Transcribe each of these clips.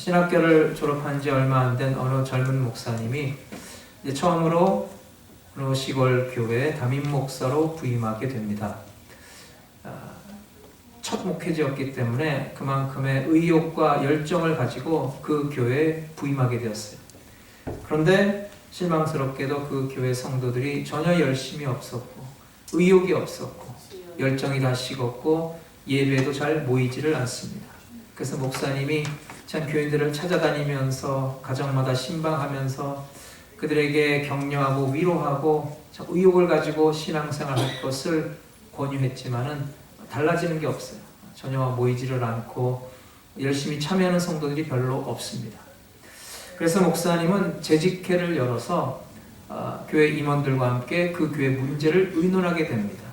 신학교를 졸업한 지 얼마 안 된 어느 젊은 목사님이 이제 처음으로 어느 시골 교회에 담임 목사로 부임하게 됩니다. 첫 목회자였기 때문에 그만큼의 의욕과 열정을 가지고 그 교회에 부임하게 되었어요. 그런데 실망스럽게도 그 교회 성도들이 전혀 열심이 없었고 의욕이 없었고 열정이 다 식었고 예배도 잘 모이지를 않습니다. 그래서 목사님이 참 교인들을 찾아다니면서 가정마다 신방하면서 그들에게 격려하고 위로하고 참 의욕을 가지고 신앙생활할 것을 권유했지만은 달라지는 게 없어요. 전혀 모이지를 않고 열심히 참여하는 성도들이 별로 없습니다. 그래서 목사님은 재직회를 열어서 교회 임원들과 함께 그 교회 문제를 의논하게 됩니다.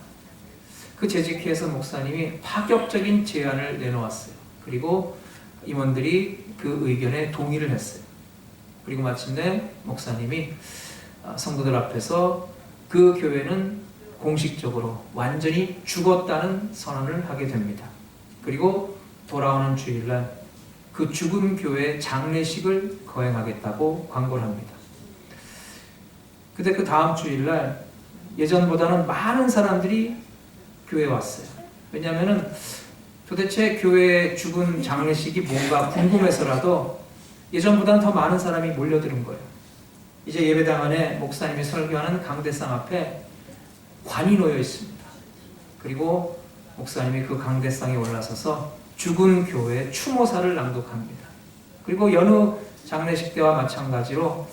그 재직회에서 목사님이 파격적인 제안을 내놓았어요. 그리고 임원들이 그 의견에 동의를 했어요. 그리고 마침내 목사님이 성도들 앞에서 그 교회는 공식적으로 완전히 죽었다는 선언을 하게 됩니다. 그리고 돌아오는 주일날 그 죽은 교회의 장례식을 거행하겠다고 광고를 합니다. 근데 그 다음 주일날 예전보다는 많은 사람들이 교회에 왔어요. 왜냐하면 도대체 교회의 죽은 장례식이 뭔가 궁금해서라도 예전보다는 더 많은 사람이 몰려드는 거예요. 이제 예배당 안에 목사님이 설교하는 강대상 앞에 관이 놓여 있습니다. 그리고 목사님이 그 강대상에 올라서서 죽은 교회의 추모사를 낭독합니다. 그리고 여느 장례식 때와 마찬가지로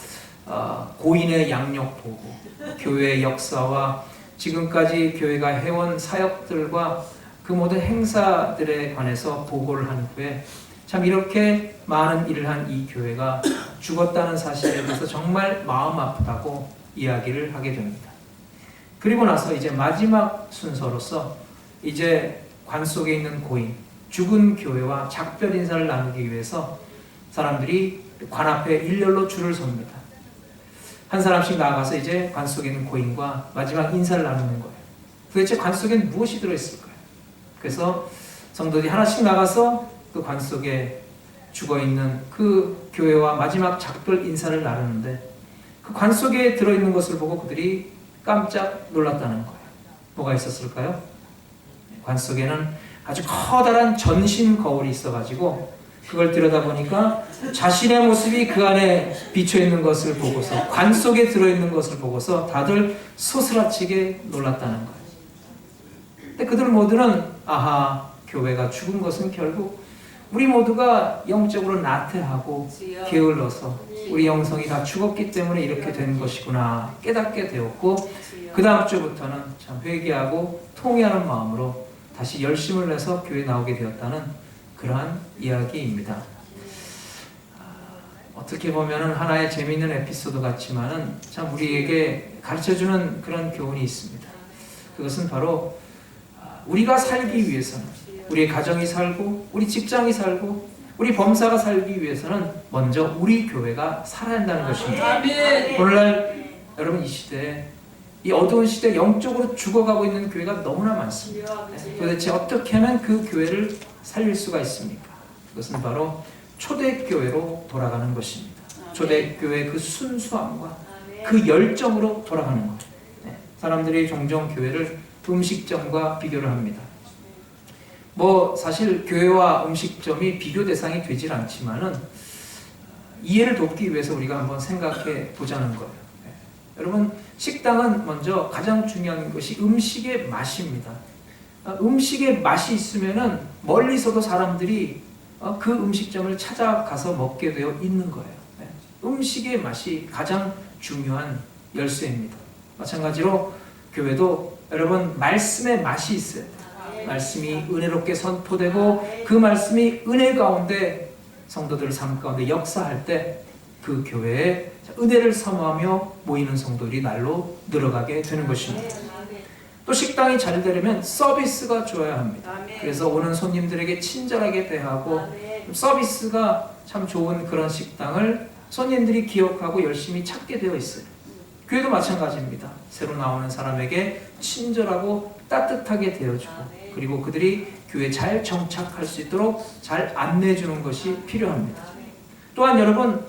고인의 양력 보고 교회의 역사와 지금까지 교회가 해온 사역들과 그 모든 행사들에 관해서 보고를 한 후에 참 이렇게 많은 일을 한 이 교회가 죽었다는 사실에 대해서 정말 마음 아프다고 이야기를 하게 됩니다. 그리고 나서 이제 마지막 순서로서 이제 관 속에 있는 고인, 죽은 교회와 작별 인사를 나누기 위해서 사람들이 관 앞에 일렬로 줄을 섭니다. 한 사람씩 나아가서 이제 관 속에 있는 고인과 마지막 인사를 나누는 거예요. 도대체 관 속엔 무엇이 들어있을까요? 그래서 성도들이 하나씩 나가서 그 관 속에 죽어있는 그 교회와 마지막 작별 인사를 나누는데 그 관 속에 들어있는 것을 보고 그들이 깜짝 놀랐다는 거예요. 뭐가 있었을까요? 관 속에는 아주 커다란 전신 거울이 있어가지고 그걸 들여다보니까 자신의 모습이 그 안에 비춰있는 것을 보고서 관 속에 들어있는 것을 보고서 다들 소스라치게 놀랐다는 거예요. 근데 그들 모두는 아하, 교회가 죽은 것은 결국 우리 모두가 영적으로 나태하고 게을러서 우리 영성이 다 죽었기 때문에 이렇게 된 것이구나 깨닫게 되었고 그 다음 주부터는 참 회개하고 통회하는 마음으로 다시 열심을 내서 교회에 나오게 되었다는 그러한 이야기입니다. 어떻게 보면 하나의 재미있는 에피소드 같지만은 참 우리에게 가르쳐주는 그런 교훈이 있습니다. 그것은 바로 우리가 살기 위해서는 우리의 가정이 살고 우리 직장이 살고 우리 범사가 살기 위해서는 먼저 우리 교회가 살아야 한다는 것입니다. 오늘날 여러분 이 시대에 이 어두운 시대에 영적으로 죽어가고 있는 교회가 너무나 많습니다. 도대체 어떻게 하면 그 교회를 살릴 수가 있습니까? 그것은 바로 초대교회로 돌아가는 것입니다. 초대교회의 그 순수함과 그 열정으로 돌아가는 것. 사람들이 종종 교회를 음식점과 비교를 합니다. 사실 교회와 음식점이 비교 대상이 되질 않지만은 이해를 돕기 위해서 우리가 한번 생각해 보자는 거예요. 여러분, 식당은 먼저 가장 중요한 것이 음식의 맛입니다. 음식의 맛이 있으면은 멀리서도 사람들이 그 음식점을 찾아가서 먹게 되어 있는 거예요. 음식의 맛이 가장 중요한 열쇠입니다. 마찬가지로 교회도 여러분 말씀의 맛이 있어요. 말씀이 은혜롭게 선포되고 그 말씀이 은혜 가운데 성도들 삶 가운데 역사할 때 그 교회에 은혜를 사모하며 모이는 성도들이 날로 늘어가게 되는 것입니다. 또 식당이 잘 되려면 서비스가 좋아야 합니다. 그래서 오는 손님들에게 친절하게 대하고 서비스가 참 좋은 그런 식당을 손님들이 기억하고 열심히 찾게 되어 있어요. 교회도 마찬가지입니다. 새로 나오는 사람에게 친절하고 따뜻하게 대해주고 그리고 그들이 교회에 잘 정착할 수 있도록 잘 안내해 주는 것이 필요합니다. 또한 여러분,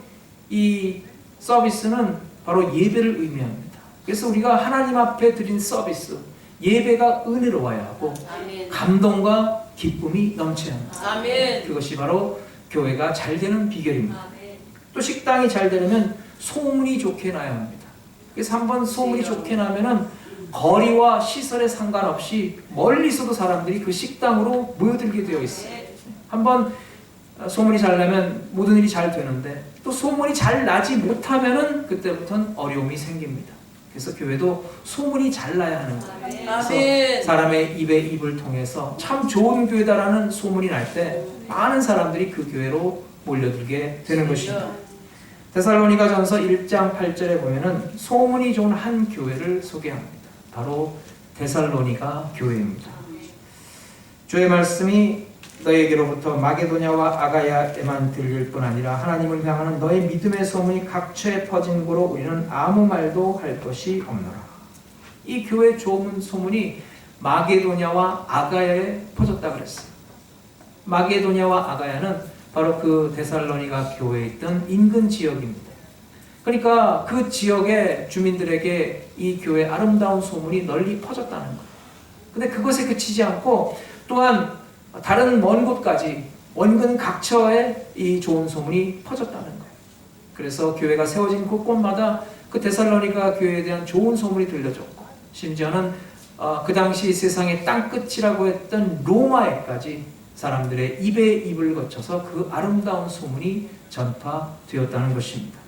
이 서비스는 바로 예배를 의미합니다. 그래서 우리가 하나님 앞에 드린 서비스, 예배가 은혜로워야 하고 아멘. 감동과 기쁨이 넘쳐야 합니다. 아멘. 그것이 바로 교회가 잘 되는 비결입니다. 아멘. 또 식당이 잘 되려면 소문이 좋게 나야 합니다. 그래서 한번 소문이 좋게 나면은 거리와 시설에 상관없이 멀리서도 사람들이 그 식당으로 모여들게 되어 있어요. 한번 소문이 잘 나면 모든 일이 잘 되는데, 또 소문이 잘 나지 못하면은 그때부터는 어려움이 생깁니다. 그래서 교회도 소문이 잘 나야 하는 거예요. 아멘. 사람의 입에 입을 통해서 참 좋은 교회다라는 소문이 날 때 많은 사람들이 그 교회로 몰려들게 되는 것입니다. 데살로니가전서 1장 8절에 보면은 소문이 좋은 한 교회를 소개합니다. 바로 데살로니가 교회입니다. 주의 말씀이 너에게로부터 마게도냐와 아가야에만 들릴 뿐 아니라 하나님을 향하는 너의 믿음의 소문이 각처에 퍼진 고로 우리는 아무 말도 할 것이 없노라. 이 교회 좋은 소문이 마게도냐와 아가야에 퍼졌다 그랬어요. 마게도냐와 아가야는 바로 그 데살로니가 교회에 있던 인근 지역입니다. 그러니까 그 지역의 주민들에게 이 교회의 아름다운 소문이 널리 퍼졌다는 거예요. 근데 그것에 그치지 않고 또한 다른 먼 곳까지 원근 각처에 이 좋은 소문이 퍼졌다는 거예요. 그래서 교회가 세워진 곳곳마다 그 데살로니가 교회에 대한 좋은 소문이 들려졌고, 심지어는 그 당시 세상의 땅끝이라고 했던 로마에까지 사람들의 입에 입을 거쳐서 그 아름다운 소문이 전파되었다는 것입니다.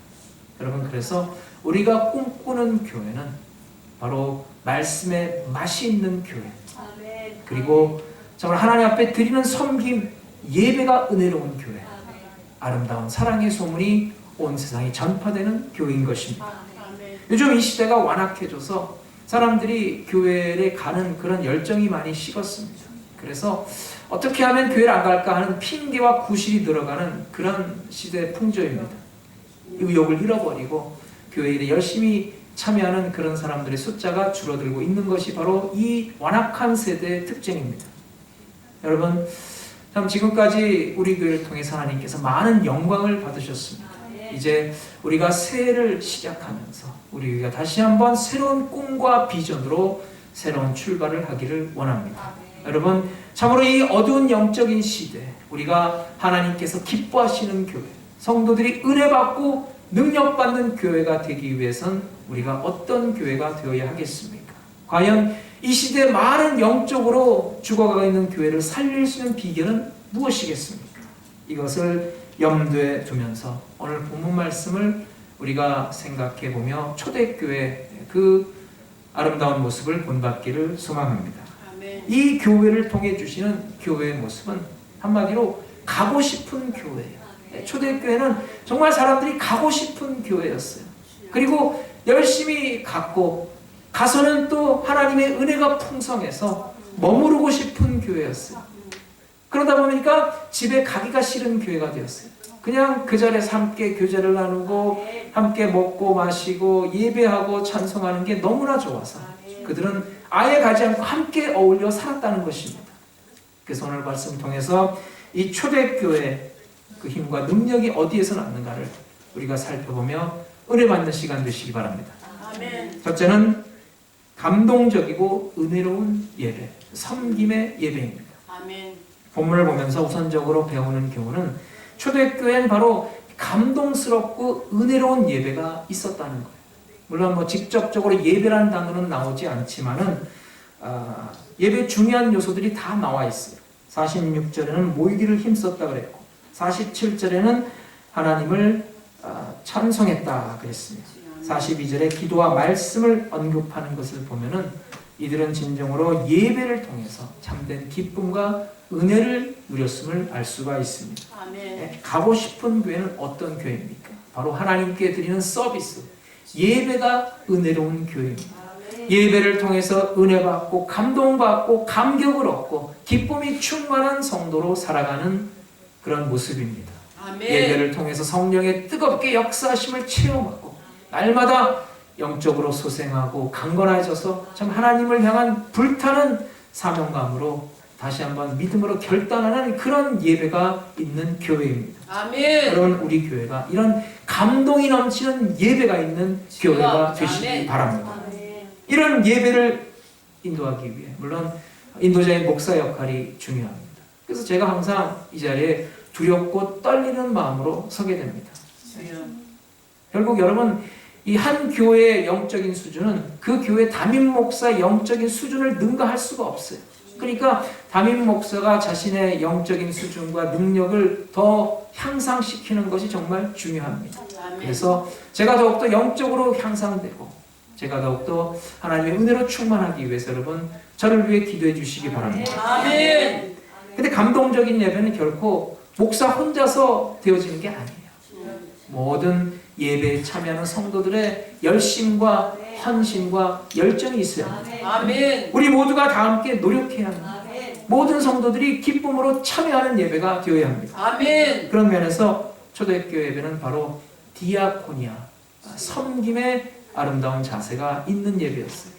여러분, 그래서 우리가 꿈꾸는 교회는 바로 말씀의 맛이 있는 교회, 그리고 정말 하나님 앞에 드리는 섬김, 예배가 은혜로운 교회, 아름다운 사랑의 소문이 온 세상에 전파되는 교회인 것입니다. 요즘 이 시대가 완악해져서 사람들이 교회에 가는 그런 열정이 많이 식었습니다. 그래서 어떻게 하면 교회를 안 갈까 하는 핑계와 구실이 들어가는 그런 시대 풍조입니다. 의욕을 잃어버리고 교회에 열심히 참여하는 그런 사람들의 숫자가 줄어들고 있는 것이 바로 이 완악한 세대의 특징입니다. 여러분, 참 지금까지 우리 교회를 통해서 하나님께서 많은 영광을 받으셨습니다. 이제 우리가 새해를 시작하면서 우리 교회가 다시 한번 새로운 꿈과 비전으로 새로운 출발을 하기를 원합니다. 여러분, 참으로 이 어두운 영적인 시대, 우리가 하나님께서 기뻐하시는 교회, 성도들이 은혜 받고 능력 받는 교회가 되기 위해선 우리가 어떤 교회가 되어야 하겠습니까? 과연 이 시대에 많은 영적으로 죽어가고 있는 교회를 살릴 수 있는 비결은 무엇이겠습니까? 이것을 염두에 두면서 오늘 본문 말씀을 우리가 생각해 보며 초대교회 그 아름다운 모습을 본받기를 소망합니다. 아멘. 이 교회를 통해 주시는 교회의 모습은 한마디로 가고 싶은 교회예요. 초대교회는 정말 사람들이 가고 싶은 교회였어요. 그리고 열심히 갔고 가서는 또 하나님의 은혜가 풍성해서 머무르고 싶은 교회였어요. 그러다 보니까 집에 가기가 싫은 교회가 되었어요. 그냥 그 자리에서 함께 교제를 나누고 함께 먹고 마시고 예배하고 찬송하는 게 너무나 좋아서 그들은 아예 가지 않고 함께 어울려 살았다는 것입니다. 그래서 오늘 말씀을 통해서 이 초대교회 그 힘과 능력이 어디에서 났는가를 우리가 살펴보며 은혜 받는 시간 되시기 바랍니다. 아멘. 첫째는 감동적이고 은혜로운 예배, 섬김의 예배입니다. 아멘. 본문을 보면서 우선적으로 배우는 교훈은 초대교회는 바로 감동스럽고 은혜로운 예배가 있었다는 거예요. 물론 직접적으로 예배라는 단어는 나오지 않지만은 예배 중요한 요소들이 다 나와 있어요. 46절에는 모이기를 힘썼다 그랬고 47절에는 하나님을 찬송했다 그랬습니다. 42절에 기도와 말씀을 언급하는 것을 보면은 이들은 진정으로 예배를 통해서 참된 기쁨과 은혜를 누렸음을 알 수가 있습니다. 아멘. 가고 싶은 교회는 어떤 교회입니까? 바로 하나님께 드리는 서비스, 예배가 은혜로운 교회입니다. 예배를 통해서 은혜 받고 감동받고 감격을 얻고 기쁨이 충만한 성도로 살아가는 그런 모습입니다. 아멘. 예배를 통해서 성령의 뜨겁게 역사하심을 체험하고 날마다 영적으로 소생하고 강건해져서 참 하나님을 향한 불타는 사명감으로 다시 한번 믿음으로 결단하는 그런 예배가 있는 교회입니다. 아멘. 여러분, 우리 교회가 이런 감동이 넘치는 예배가 있는 교회가 되시기 바랍니다. 이런 예배를 인도하기 위해 물론 인도자의 목사 역할이 중요합니다. 그래서 제가 항상 이 자리에 두렵고 떨리는 마음으로 서게 됩니다. 결국 여러분, 이 한 교회의 영적인 수준은 그 교회 담임 목사의 영적인 수준을 능가할 수가 없어요. 그러니까 담임 목사가 자신의 영적인 수준과 능력을 더 향상시키는 것이 정말 중요합니다. 그래서 제가 더욱더 영적으로 향상되고 제가 더욱더 하나님의 은혜로 충만하기 위해서 여러분 저를 위해 기도해 주시기 바랍니다. 아멘. 근데 감동적인 예배는 결코 목사 혼자서 되어지는 게 아니에요. 모든 예배에 참여하는 성도들의 열심과 헌신과 열정이 있어야 합니다. 아멘. 우리 모두가 다 함께 노력해야 합니다. 모든 성도들이 기쁨으로 참여하는 예배가 되어야 합니다. 아멘. 그런 면에서 초대교회 예배는 바로 디아코니아, 섬김의 아름다운 자세가 있는 예배였어요.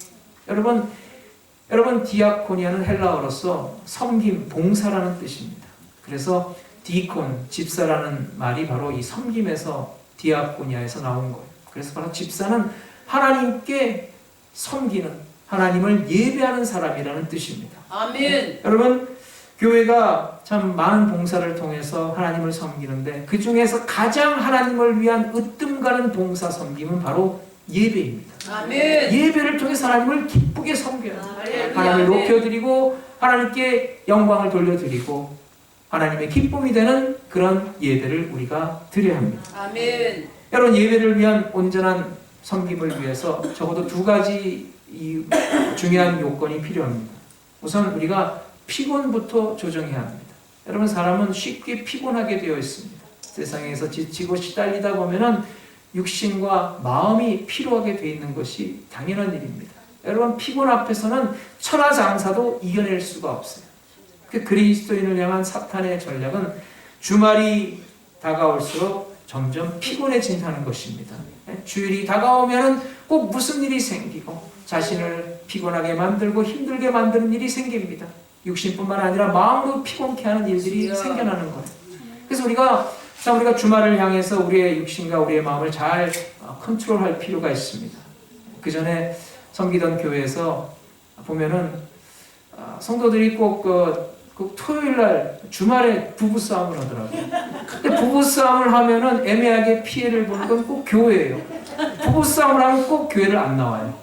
여러분 디아코니아는 헬라어로서 섬김, 봉사라는 뜻입니다. 그래서 디콘, 집사라는 말이 바로 이 섬김에서 디아코니아에서 나온 거예요. 그래서 바로 집사는 하나님께 섬기는, 하나님을 예배하는 사람이라는 뜻입니다. 아멘. 여러분, 교회가 참 많은 봉사를 통해서 하나님을 섬기는데 그 중에서 가장 하나님을 위한 으뜸 가는 봉사 섬김은 바로 예배입니다. 아멘. 예배를 통해서 하나님을 기쁘게 섬겨야 합니다. 하나님을 아멘. 높여드리고 하나님께 영광을 돌려드리고 하나님의 기쁨이 되는 그런 예배를 우리가 드려야 합니다. 아멘. 여러분, 예배를 위한 온전한 섬김을 위해서 적어도 두 가지 이 중요한 요건이 필요합니다. 우선 우리가 피곤부터 조정해야 합니다. 여러분, 사람은 쉽게 피곤하게 되어 있습니다. 세상에서 지치고 시달리다 보면은 육신과 마음이 피로하게 되어 있는 것이 당연한 일입니다. 여러분, 피곤 앞에서는 천하장사도 이겨낼 수가 없어요. 그 그리스도인을 향한 사탄의 전략은 주말이 다가올수록 점점 피곤해진다는 것입니다. 주일이 다가오면 꼭 무슨 일이 생기고 자신을 피곤하게 만들고 힘들게 만드는 일이 생깁니다. 육신뿐만 아니라 마음도 피곤케 하는 일들이 생겨나는 거예요. 그래서 우리가 주말을 향해서 우리의 육신과 우리의 마음을 잘 컨트롤할 필요가 있습니다. 그 전에 섬기던 교회에서 보면은 성도들이 꼭 토요일 날 주말에 부부싸움을 하더라고요. 근데 부부싸움을 하면은 애매하게 피해를 보는 건 꼭 교회예요. 부부싸움을 하면 꼭 교회를 안 나와요.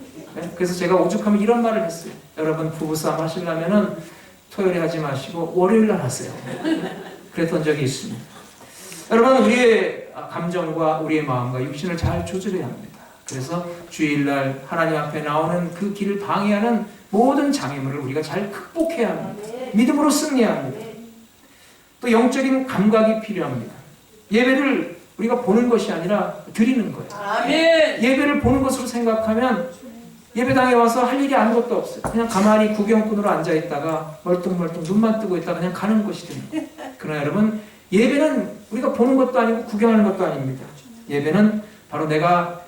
그래서 제가 오죽하면 이런 말을 했어요. 여러분, 부부싸움 하시려면은 토요일에 하지 마시고 월요일 날 하세요. 그랬던 적이 있습니다. 여러분, 우리의 감정과 우리의 마음과 육신을 잘 조절해야 합니다. 그래서 주일날 하나님 앞에 나오는 그 길을 방해하는 모든 장애물을 우리가 잘 극복해야 합니다. 믿음으로 승리해야 합니다. 또 영적인 감각이 필요합니다. 예배를 우리가 보는 것이 아니라 드리는 거예요. 아멘. 예배를 보는 것으로 생각하면 예배당에 와서 할 일이 아무것도 없어요. 그냥 가만히 구경꾼으로 앉아있다가 멀뚱멀뚱 눈만 뜨고 있다가 그냥 가는 것이 됩니다. 그러나 여러분, 예배는 우리가 보는 것도 아니고 구경하는 것도 아닙니다. 예배는 바로 내가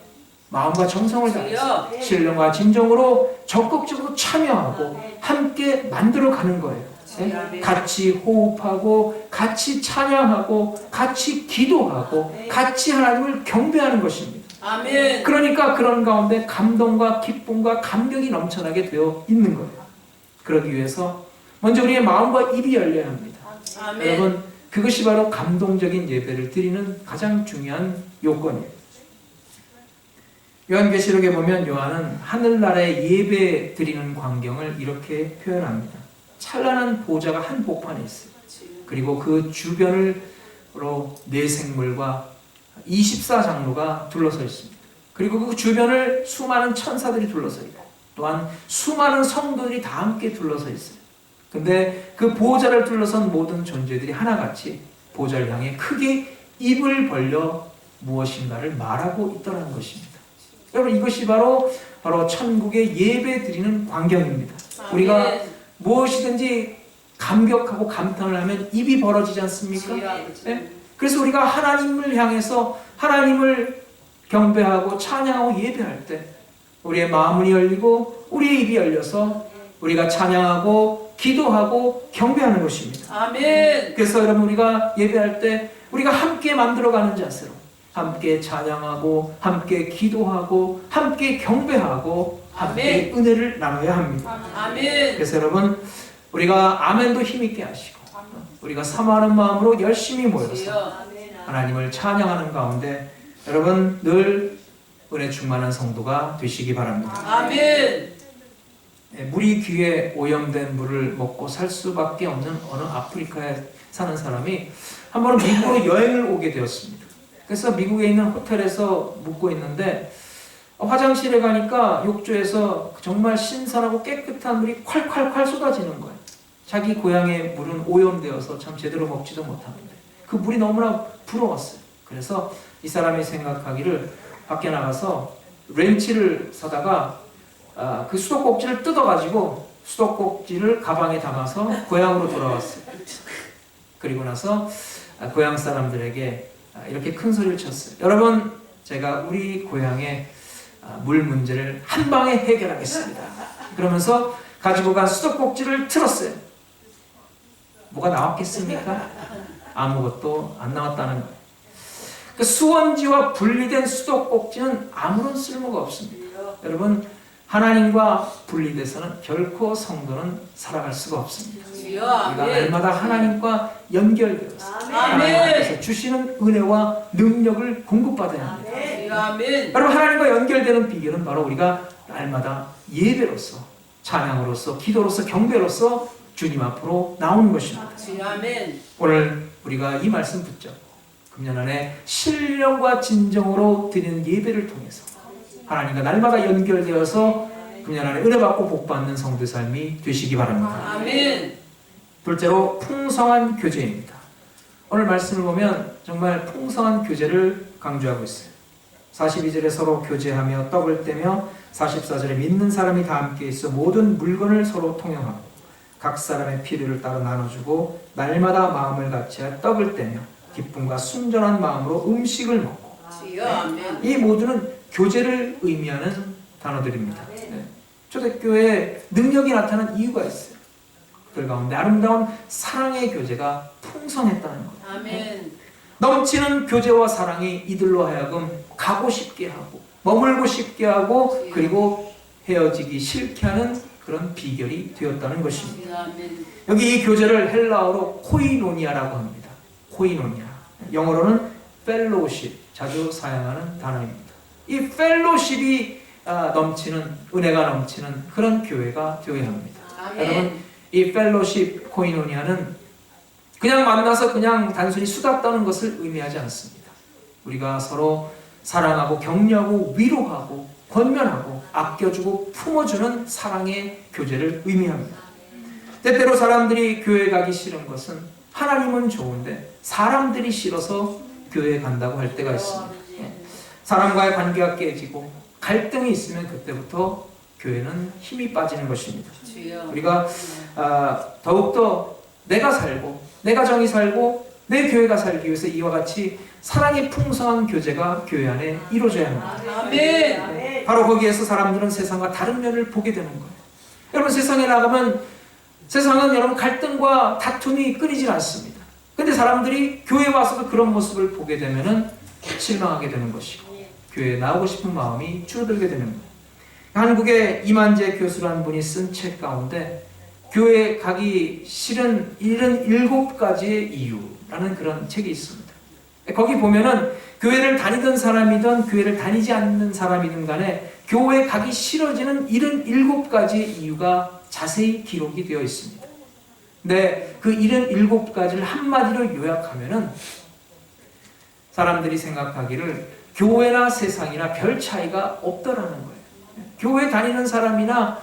마음과 정성을 다해서 신령과 진정으로 적극적으로 참여하고 함께 만들어가는 거예요. 같이 호흡하고 같이 찬양하고 같이 기도하고 같이 하나님을 경배하는 것입니다. 아멘. 그러니까 그런 가운데 감동과 기쁨과 감격이 넘쳐나게 되어 있는 거예요. 그러기 위해서 먼저 우리의 마음과 입이 열려야 합니다. 아멘. 여러분, 그것이 바로 감동적인 예배를 드리는 가장 중요한 요건이에요. 요한계시록에 보면 요한은 하늘나라의 예배 드리는 광경을 이렇게 표현합니다. 찬란한 보좌가 한 복판에 있어요. 그리고 그 주변으로 네 생물과 24장로가 둘러서 있습니다. 그리고 그 주변을 수많은 천사들이 둘러서 있고 또한 수많은 성도들이 다 함께 둘러서 있어요. 근데 그 보좌를 둘러선 모든 존재들이 하나같이 보좌를 향해 크게 입을 벌려 무엇인가를 말하고 있더라는 것입니다. 여러분, 이것이 바로 천국의 예배 드리는 광경입니다. 우리가 무엇이든지 감격하고 감탄을 하면 입이 벌어지지 않습니까? 네? 그래서 우리가 하나님을 향해서 하나님을 경배하고 찬양하고 예배할 때 우리의 마음이 열리고 우리의 입이 열려서 우리가 찬양하고 기도하고 경배하는 것입니다. 아멘. 그래서 여러분 우리가 예배할 때 우리가 함께 만들어가는 자세로 함께 찬양하고 함께 기도하고 함께 경배하고 함께 은혜를 나눠야 합니다. 아멘. 그래서 여러분 우리가 아멘도 힘있게 하시고 우리가 사모하는 마음으로 열심히 모여서 주여. 하나님을 찬양하는 가운데 여러분 늘 은혜 충만한 성도가 되시기 바랍니다. 아멘. 물이 귀에 오염된 물을 먹고 살 수밖에 없는 어느 아프리카에 사는 사람이 한 번은 미국으로 여행을 오게 되었습니다. 그래서 미국에 있는 호텔에서 묵고 있는데 화장실에 가니까 욕조에서 정말 신선하고 깨끗한 물이 콸콸콸 쏟아지는 거예요. 자기 고향의 물은 오염되어서 참 제대로 먹지도 못하는데 그 물이 너무나 부러웠어요. 그래서 이 사람이 생각하기를 밖에 나가서 렌치를 사다가 그 수도꼭지를 뜯어가지고 수도꼭지를 가방에 담아서 고향으로 돌아왔어요. 그리고 나서 고향 사람들에게 이렇게 큰 소리를 쳤어요. 여러분, 제가 우리 고향의 물 문제를 한 방에 해결하겠습니다. 그러면서 가지고 간 수도꼭지를 틀었어요. 뭐가 나왔겠습니까? 아무것도 안 나왔다는 거예요. 그 수원지와 분리된 수도꼭지는 아무런 쓸모가 없습니다. 여러분, 하나님과 분리돼서는 결코 성도는 살아갈 수가 없습니다. 주여. 우리가 날마다 하나님과 연결되어서 하나님께서 주시는 은혜와 능력을 공급받아야 합니다. 주여. 아멘. 여러분, 하나님과 연결되는 비결은 바로 우리가 날마다 예배로서 찬양으로서 기도로서 경배로서 주님 앞으로 나오는 것입니다. 주여. 아멘. 오늘 우리가 이 말씀 붙잡고 금년 안에 신령과 진정으로 드리는 예배를 통해서 하나님과 날마다 연결되어서 금년 안에 은혜 받고 복 받는 성도의 삶이 되시기 바랍니다. 아멘. 둘째로 풍성한 교제입니다. 오늘 말씀을 보면 정말 풍성한 교제를 강조하고 있어요. 42절에 서로 교제하며 떡을 떼며 44절에 믿는 사람이 다 함께 있어 모든 물건을 서로 통용하고 각 사람의 필요를 따로 나눠주고 날마다 마음을 같이하여 떡을 떼며 기쁨과 순전한 마음으로 음식을 먹고. 주여. 아멘. 이 모두는 교제를 의미하는 단어들입니다. 네. 초대교회에 능력이 나타난 이유가 있어요. 그들 가운데 아름다운 사랑의 교제가 풍성했다는 거예요. 아멘. 넘치는 교제와 사랑이 이들로 하여금 가고 싶게 하고 머물고 싶게 하고 그리고 헤어지기 싫게 하는 그런 비결이 되었다는 것입니다. 주여. 아멘. 여기 이 교제를 헬라어로 코이노니아라고 합니다. 코이노니아. 영어로는 펠로우십, 자주 사용하는 단어입니다. 이 펠로우십이 넘치는, 은혜가 넘치는 그런 교회가 되어야 합니다. 아멘. 여러분, 이 펠로우십 코이노니아는 그냥 만나서 그냥 단순히 수다 떠는 것을 의미하지 않습니다. 우리가 서로 사랑하고 격려하고 위로하고 권면하고 아껴주고 품어주는 사랑의 교제를 의미합니다. 때때로 사람들이 교회 가기 싫은 것은 하나님은 좋은데 사람들이 싫어서 교회에 간다고 할 때가 있습니다. 사람과의 관계가 깨지고 갈등이 있으면 그때부터 교회는 힘이 빠지는 것입니다. 주여. 우리가 더욱더 내가 살고 내 가정이 살고 내 교회가 살기 위해서 이와 같이 사랑의 풍성한 교제가 교회 안에 이루어져야 합니다. 아멘. 바로 거기에서 사람들은 세상과 다른 면을 보게 되는 거예요. 여러분, 세상에 나가면 세상은 여러분 갈등과 다툼이 끊이질 않습니다. 근데 사람들이 교회에 와서도 그런 모습을 보게 되면은 실망하게 되는 것이고 교회에 나오고 싶은 마음이 줄어들게 되는 거예요. 한국의 이만재 교수라는 분이 쓴 책 가운데 교회에 가기 싫은 77가지의 이유라는 그런 책이 있습니다. 거기 보면은 교회를 다니던 사람이든 교회를 다니지 않는 사람이든 간에 교회에 가기 싫어지는 77가지의 이유가 자세히 기록이 되어 있습니다. 근데 그 77가지를 한마디로 요약하면은 사람들이 생각하기를 교회나 세상이나 별 차이가 없더라는 거예요. 교회 다니는 사람이나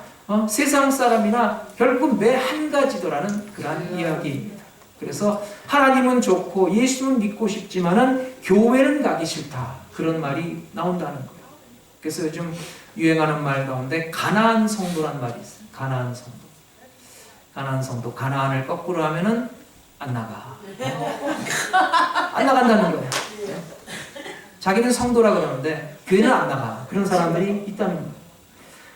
세상 사람이나 결국 매 한 가지더라는 그런 이야기입니다. 그래서 하나님은 좋고 예수는 믿고 싶지만은 교회는 가기 싫다, 그런 말이 나온다는 거예요. 그래서 요즘 유행하는 말 가운데 가나안 성도란 말이 있어요. 가나안 성도. 가나안 성도. 가나안을 거꾸로 하면은 안 나가. 안 나간다는 거예요. 자기는 성도라 그러는데 교회는 안 나가. 그런 사람들이 있다는 거예요.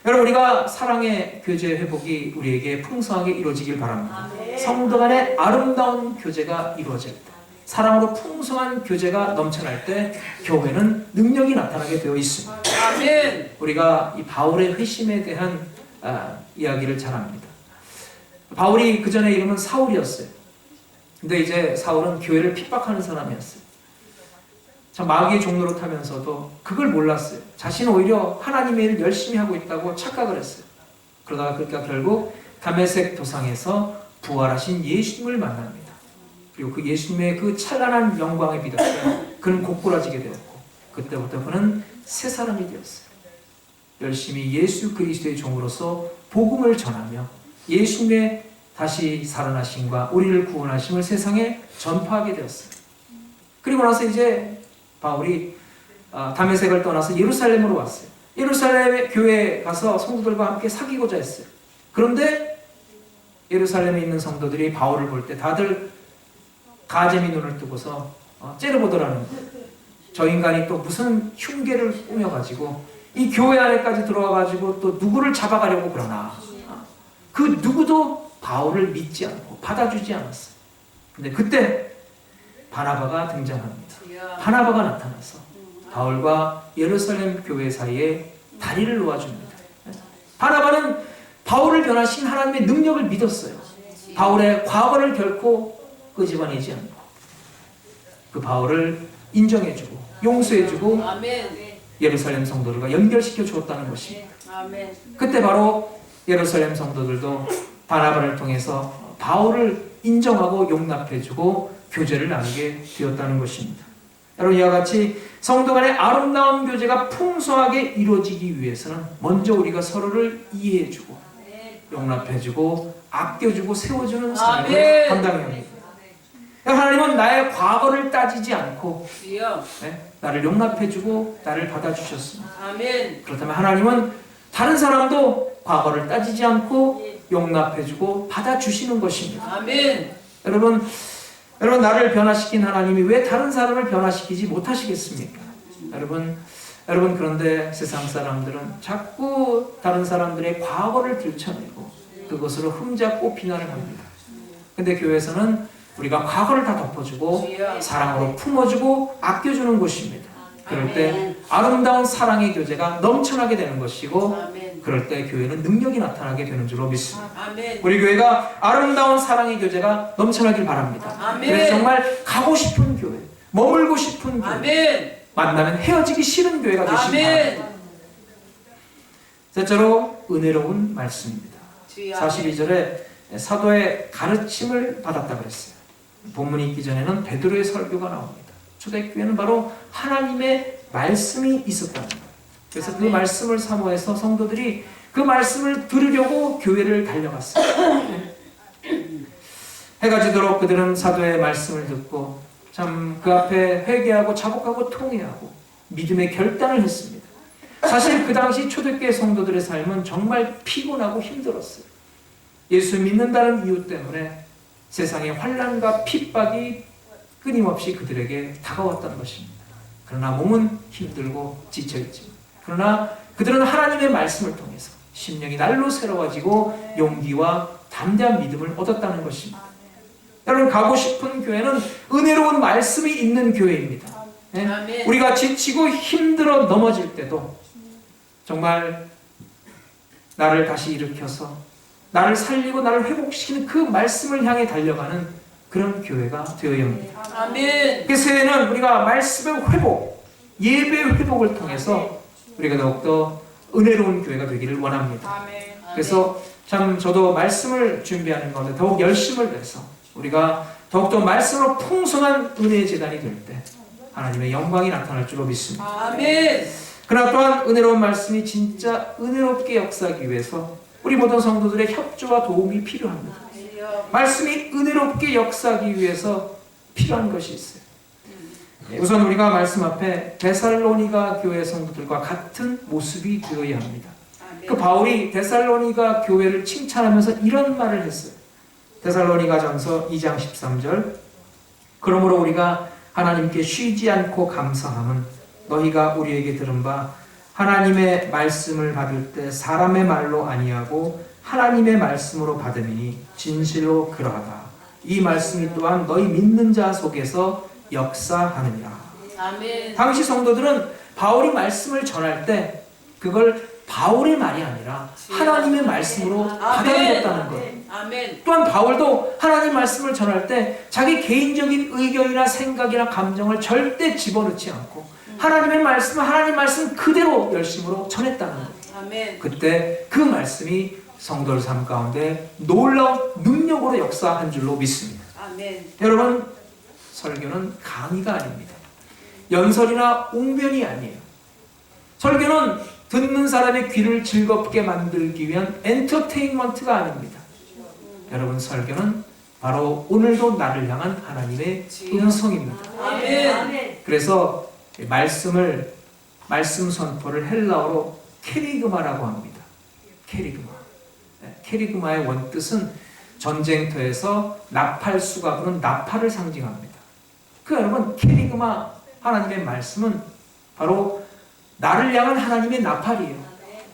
여러분, 우리가 사랑의 교제 회복이 우리에게 풍성하게 이루어지길 바랍니다. 아멘. 성도 간의 아름다운 교제가 이루어질 때, 사랑으로 풍성한 교제가 넘쳐날 때 교회는 능력이 나타나게 되어 있습니다. 아멘. 우리가 이 바울의 회심에 대한 이야기를 잘 압니다. 바울이 그 전에 이름은 사울이었어요. 근데 이제 사울은 교회를 핍박하는 사람이었어요. 참 마귀의 종로로 타면서도 그걸 몰랐어요. 자신은 오히려 하나님의 일을 열심히 하고 있다고 착각을 했어요. 그러다가 그러니까 결국 다메섹 도상에서 부활하신 예수님을 만납니다. 그리고 그 예수님의 그 찬란한 영광에 비춰서 그는 고꾸라지게 되었고, 그때부터 그는 새 사람이 되었어요. 열심히 예수 그리스도의 종으로서 복음을 전하며 예수님의 다시 살아나심과 우리를 구원하심을 세상에 전파하게 되었어요. 그리고 나서 이제 바울이 다메섹을 떠나서 예루살렘으로 왔어요. 예루살렘 교회에 가서 성도들과 함께 사귀고자 했어요. 그런데 예루살렘에 있는 성도들이 바울을 볼 때 다들 가재미 눈을 뜨고서 째려보더라는 거예요. 저 인간이 또 무슨 흉계를 꾸며가지고 이 교회 안에까지 들어와가지고 또 누구를 잡아가려고 그러나. 그 누구도 바울을 믿지 않고 받아주지 않았어요. 근데 그때 바나바가 등장합니다. 바나바가 나타나서 바울과 예루살렘 교회 사이에 다리를 놓아줍니다. 바나바는 바울을 변화신 하나님의 능력을 믿었어요. 바울의 과거를 결코 끄집어내지 않고 그 바울을 인정해주고 용서해주고 아멘. 예루살렘 성도들과 연결시켜 주었다는 것입니다. 아멘. 그때 바로 예루살렘 성도들도 바나바를 통해서 바울을 인정하고 용납해주고 교제를 나누게 되었다는 것입니다. 여러분, 이와 같이 성도 간의 아름다운 교제가 풍성하게 이루어지기 위해서는 먼저 우리가 서로를 이해해주고 용납해주고 아껴주고 세워주는 삶을 감당해야 합니다. 하나님은 나의 과거를 따지지 않고 나를 용납해주고 나를 받아주셨습니다. 아멘. 그렇다면 하나님은 다른 사람도 과거를 따지지 않고 용납해주고 받아주시는 것입니다. 아멘. 여러분 나를 변화시킨 하나님이 왜 다른 사람을 변화시키지 못하시겠습니까? 여러분 그런데 세상 사람들은 자꾸 다른 사람들의 과거를 들춰내고 그것으로 흠잡고 비난을 합니다. 근데 교회에서는 우리가 과거를 다 덮어주고 사랑으로 품어주고 아껴주는 곳입니다. 그럴 때 아름다운 사랑의 교제가 넘쳐나게 되는 것이고, 그럴 때 교회는 능력이 나타나게 되는 줄로 믿습니다. 아멘. 우리 교회가 아름다운 사랑의 교제가 넘쳐나길 바랍니다. 아멘. 그래서 정말 가고 싶은 교회, 머물고 싶은 교회, 아멘. 만나면 헤어지기 싫은 교회가 되시기 바랍니다. 셋째로 은혜로운 말씀입니다. 42절에 사도의 가르침을 받았다 그랬어요. 본문이 있기 전에는 베드로의 설교가 나옵니다. 초대교회는 바로 하나님의 말씀이 있었다는 거예요. 그래서 그 말씀을 사모해서 성도들이 그 말씀을 들으려고 교회를 달려갔어요. 해가 지도록 그들은 사도의 말씀을 듣고 참 그 앞에 회개하고 자복하고 통회하고 믿음의 결단을 했습니다. 사실 그 당시 초대교회 성도들의 삶은 정말 피곤하고 힘들었어요. 예수 믿는다는 이유 때문에 세상의 환난과 핍박이 끊임없이 그들에게 다가왔다는 것입니다. 그러나 몸은 힘들고 지쳐있지만, 그러나 그들은 하나님의 말씀을 통해서 심령이 날로 새로워지고 용기와 담대한 믿음을 얻었다는 것입니다. 여러분, 가고 싶은 교회는 은혜로운 말씀이 있는 교회입니다. 네? 우리가 지치고 힘들어 넘어질 때도 정말 나를 다시 일으켜서 나를 살리고 나를 회복시키는 그 말씀을 향해 달려가는 그런 교회가 되어야 합니다. 아멘. 그 새해는 우리가 말씀의 회복, 예배의 회복을 통해서 우리가 더욱더 은혜로운 교회가 되기를 원합니다. 아멘. 그래서 참 저도 말씀을 준비하는 가운데 더욱 열심을 내서 우리가 더욱더 말씀으로 풍성한 은혜의 재단이 될 때 하나님의 영광이 나타날 줄로 믿습니다. 아멘. 그러나 또한 은혜로운 말씀이 진짜 은혜롭게 역사하기 위해서 우리 모든 성도들의 협조와 도움이 필요합니다. 말씀이 은혜롭게 역사하기 위해서 필요한 것이 있어요. 우선 우리가 말씀 앞에 데살로니가 교회 성도들과 같은 모습이 되어야 합니다. 그 바울이 데살로니가 교회를 칭찬하면서 이런 말을 했어요. 데살로니가전서 2장 13절. 그러므로 우리가 하나님께 쉬지 않고 감사함은 너희가 우리에게 들은 바 하나님의 말씀을 받을 때 사람의 말로 아니하고 하나님의 말씀으로 받음이니 진실로 그러하다. 이 말씀이 또한 너희 믿는 자 속에서 역사하느니라. 아멘. 당시 성도들은 바울이 말씀을 전할 때 그걸 바울의 말이 아니라 하나님의 말씀으로 받아들였다는 거예요. 아멘. 또한 바울도 하나님 말씀을 전할 때 자기 개인적인 의견이나 생각이나 감정을 절대 집어넣지 않고 하나님의 말씀은 하나님 말씀 그대로 열심으로 전했다는 거예요. 아멘. 그때 그 말씀이 성도의 삶 가운데 놀라운 능력으로 역사한 줄로 믿습니다. 아멘. 여러분, 설교는 강의가 아닙니다. 연설이나 웅변이 아니에요. 설교는 듣는 사람의 귀를 즐겁게 만들기 위한 엔터테인먼트가 아닙니다. 여러분, 설교는 바로 오늘도 나를 향한 하나님의 음성입니다. 아멘. 그래서 말씀 선포를 헬라어로 케리그마라고 합니다. 케리그마. 케리그마의 원뜻은 전쟁터에서 나팔수가 부는 나팔을 상징합니다. 여러분, 케리그마 하나님의 말씀은 바로 나를 향한 하나님의 나팔이에요.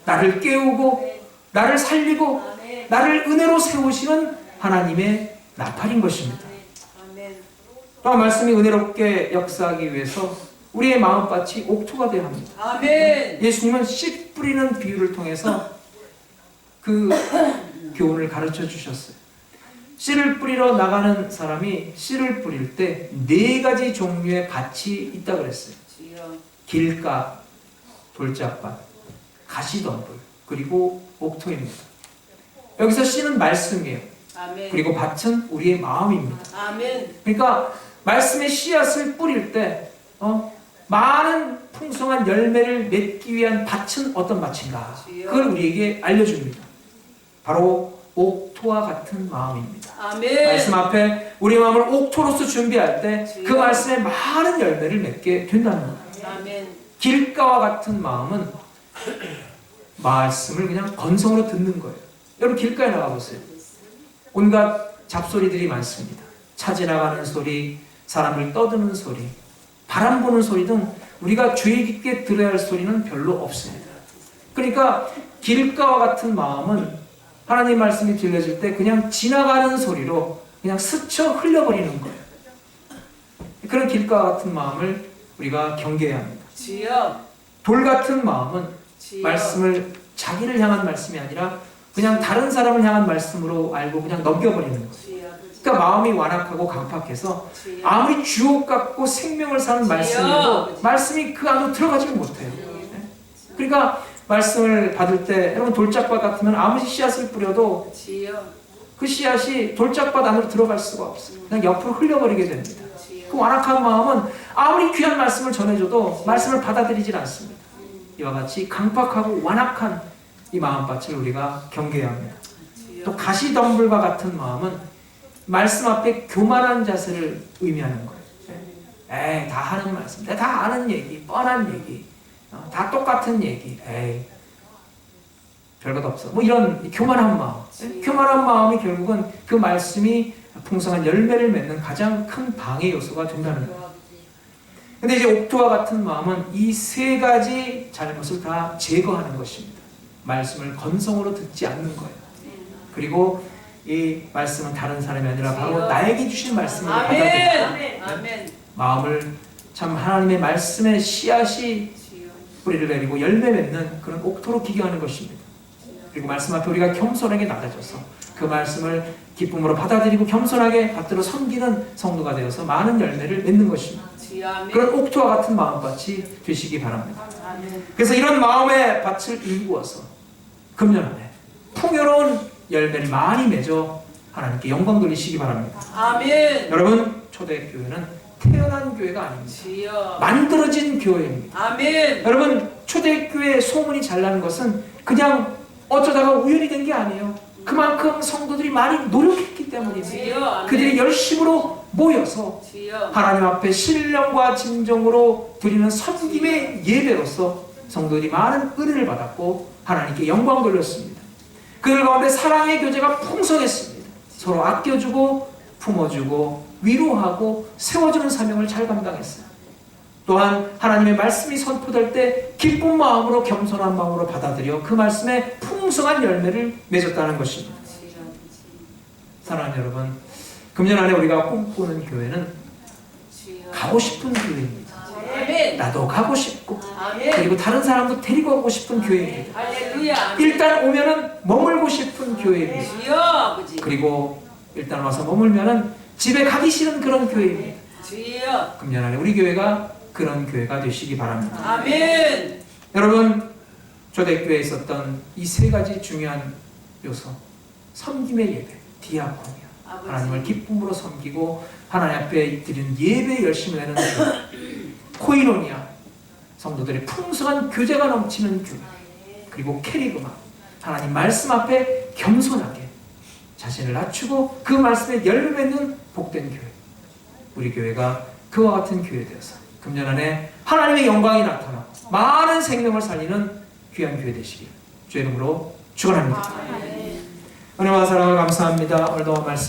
나를 깨우고 나를 살리고 나를 은혜로 세우시는 하나님의 나팔인 것입니다. 또 말씀이 은혜롭게 역사하기 위해서 우리의 마음밭이 옥토가 되어야 합니다. 아멘. 예수님은 씨 뿌리는 비유를 통해서 그 교훈을 가르쳐 주셨어요. 씨를 뿌리러 나가는 사람이 씨를 뿌릴 때 4가지 종류의 밭이 있다 그랬어요. 길가, 돌짝밭, 가시덤불, 그리고 옥토입니다. 여기서 씨는 말씀이에요. 아멘. 그리고 밭은 우리의 마음입니다. 아멘. 그러니까 말씀의 씨앗을 뿌릴 때 많은 풍성한 열매를 맺기 위한 밭은 어떤 밭인가? 그걸 우리에게 알려줍니다. 바로 옥토와 같은 마음입니다. 아멘. 말씀 앞에 우리 마음을 옥토로서 준비할 때 그 말씀에 많은 열매를 맺게 된다는 거예요. 아멘. 길가와 같은 마음은 말씀을 그냥 건성으로 듣는 거예요. 여러분, 길가에 나가보세요. 온갖 잡소리들이 많습니다. 차 지나가는 소리, 사람을 떠드는 소리, 바람 부는 소리 등 우리가 주의 깊게 들어야 할 소리는 별로 없습니다. 그러니까 길가와 같은 마음은 하나님 말씀이 들려질 때 그냥 지나가는 소리로 그냥 스쳐 흘려버리는 거예요. 그런 길가와 같은 마음을 우리가 경계해야 합니다. 돌 같은 마음은 말씀을 자기를 향한 말씀이 아니라 그냥 다른 사람을 향한 말씀으로 알고 그냥 넘겨버리는 거예요. 그러니까 마음이 완악하고 강팍해서 아무리 주옥 같고 생명을 사는 말씀이라도 말씀이 그 안으로 들어가지 못해요. 그러니까 말씀을 받을 때 여러분, 돌짝밭 같으면 아무리 씨앗을 뿌려도 그 씨앗이 돌짝밭 안으로 들어갈 수가 없어요. 그냥 옆으로 흘려버리게 됩니다. 그 완악한 마음은 아무리 귀한 말씀을 전해줘도 말씀을 받아들이질 않습니다. 이와 같이 강팍하고 완악한 이 마음밭을 우리가 경계해야 합니다. 또 가시덤불과 같은 마음은 말씀 앞에 교만한 자세를 의미하는 거예요. 에이, 다 하는 말씀, 다 아는 얘기, 뻔한 얘기, 다 똑같은 얘기, 에이, 별것 없어. 뭐 이런 교만한 마음. 교만한 마음이 결국은 그 말씀이 풍성한 열매를 맺는 가장 큰 방해 요소가 된다는 거예요. 근데 이제 옥토와 같은 마음은 이 3가지 잘못을 다 제거하는 것입니다. 말씀을 건성으로 듣지 않는 거예요. 그리고 이 말씀은 다른 사람이 아니라 바로 나에게 주신 말씀을 받아들입니다. 마음을 참 하나님의 말씀의 씨앗이 뿌리를 내리고 열매 맺는 그런 옥토로 기경하는 것입니다. 그리고 말씀 앞에 우리가 겸손하게 낮아져서 그 말씀을 기쁨으로 받아들이고 겸손하게 받들어 섬기는 성도가 되어서 많은 열매를 맺는 것입니다. 그런 옥토와 같은 마음밭이 되시기 바랍니다. 그래서 이런 마음의 밭을 일구어서 금년 안에 풍요로운 열매를 많이 맺어 하나님께 영광 돌리시기 바랍니다. 아멘. 여러분, 초대교회는 태어난 교회가 아닙니다. 만들어진 교회입니다. 아멘. 여러분, 초대교회 소문이 잘 나는 것은 그냥 어쩌다가 우연이 된 게 아니에요. 그만큼 성도들이 많이 노력했기 때문입니다. 그들이 열심으로 모여서 하나님 앞에 신령과 진정으로 드리는 섬김의 예배로서 성도들이 많은 은혜를 받았고 하나님께 영광 돌렸습니다. 그들 가운데 사랑의 교제가 풍성했습니다. 서로 아껴주고 품어주고 위로하고 세워주는 사명을 잘 감당했어요. 또한 하나님의 말씀이 선포될 때 기쁜 마음으로 겸손한 마음으로 받아들여 그 말씀에 풍성한 열매를 맺었다는 것입니다. 사랑하는 여러분, 금년 안에 우리가 꿈꾸는 교회는 가고 싶은 교회입니다. 아멘. 나도 가고 싶고 아멘. 그리고 다른 사람도 데리고 가고 싶은 교회입니다. 할렐루야. 일단 오면은 머물고 싶은 교회입니다. 주여 아버지. 그리고 일단 와서 머물면은 집에 가기 싫은 그런 교회입니다. 주여. 금년 안에 우리 교회가 그런 교회가 되시기 바랍니다. 아멘. 여러분, 초대교회에 있었던 이 세 가지 중요한 요소, 섬김의 예배, 디아코니아, 아버지. 하나님을 기쁨으로 섬기고 하나님 앞에 드리는 예배에 열심히 내는 교회, 코이노니아, 성도들의 풍성한 교제가 넘치는 교회, 그리고 캐리그마, 하나님 말씀 앞에 겸손하게 자신을 낮추고 그 말씀에 열매 맺는 복된 교회, 우리 교회가 그와 같은 교회 되어서 금년 안에 하나님의 영광이 나타나 많은 생명을 살리는 귀한 교회 되시길 주의 이름으로 축원합니다. 아멘. 은혜와 사랑을 감사합니다. 오늘도 말씀